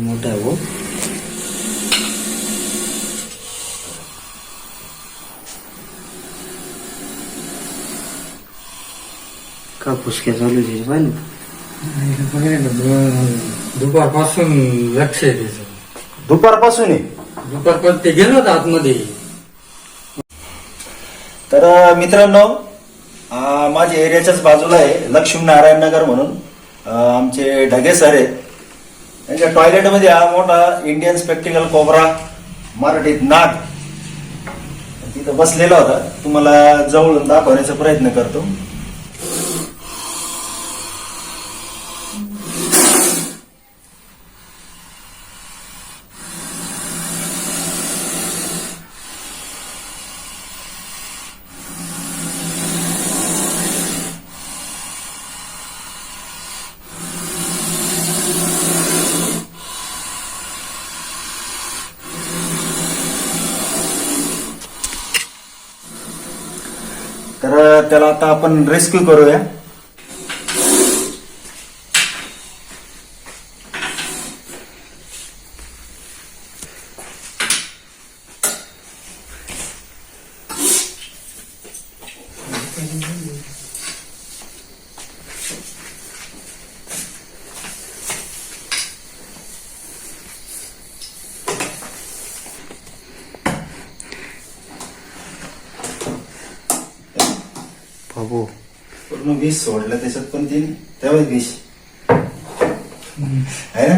मोठा आहे वो. का फुसक्या चालू आहे पाहिलं. दुपारपासून लक्ष आहे त्याचं. दुपारपासून आहे. दुपारपासून ते गेलो होतं आतमध्ये. तर मित्रांनो, माझ्या एरियाच्याच बाजूला आहे लक्ष्मीनारायण नगर म्हणून. आमचे ढगे सर आहेत. त्यांच्या टॉयलेटमध्ये हा मोठा इंडियन स्पेक्टिकल कोबरा, मराठीत नाग, तिथं बसलेला होता. तुम्हाला जवळून दाखवण्याचा प्रयत्न करतो. तर त्याला आता आपण रेस्क्यू करूया. बाबू पूर्ण विष सोडलं त्याच्यात, पण ती त्यावेळेस विष आहे ना.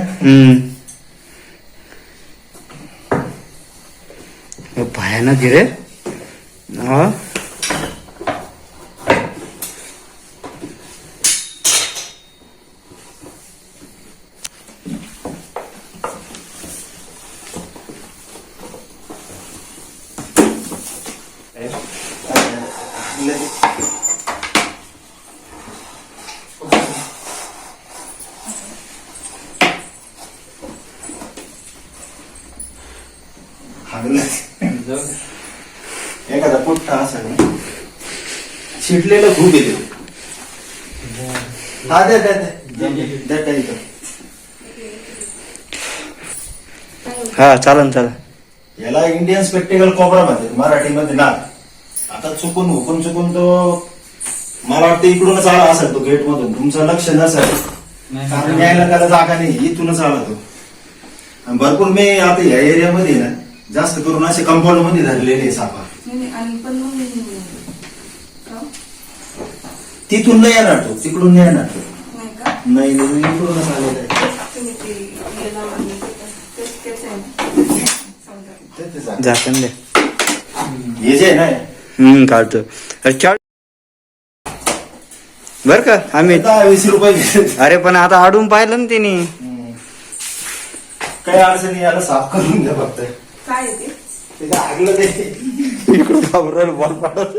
भयानक रे. हा एखादा पुट्टा असं शिटलेलं खूप येते. हा द्या द्या द्या द्या इथं. हा चालन चालन. याला इंडियन स्पेक्टिकल कोबरा म्हणतात मराठीमध्ये नाग. आता चुकून तो मला वाटतं इकडूनच आला असेल तो गेट मधून. तुमचं लक्ष नसेल कारण यायला त्याला जागा नाही. इथूनच आला तो. भरपूर मी आता या एरियामध्ये ना जास्त करून असे कंपाऊंड मध्ये धरलेले सापा. तिथून नाही येणार तो, तिकडून नाही येणार तो. नाही इकडूनच आलेला आहे. झाकण दे. हे जे आहे ना काढतो. बर का आम्ही 10-20 रुपये घेतले. अरे पण आता आडून पाहिलं ना तिने. काही अडचणी याला साफ करून द्या फक्त. काय ते लागलं ते इकडून बॉल पाडत.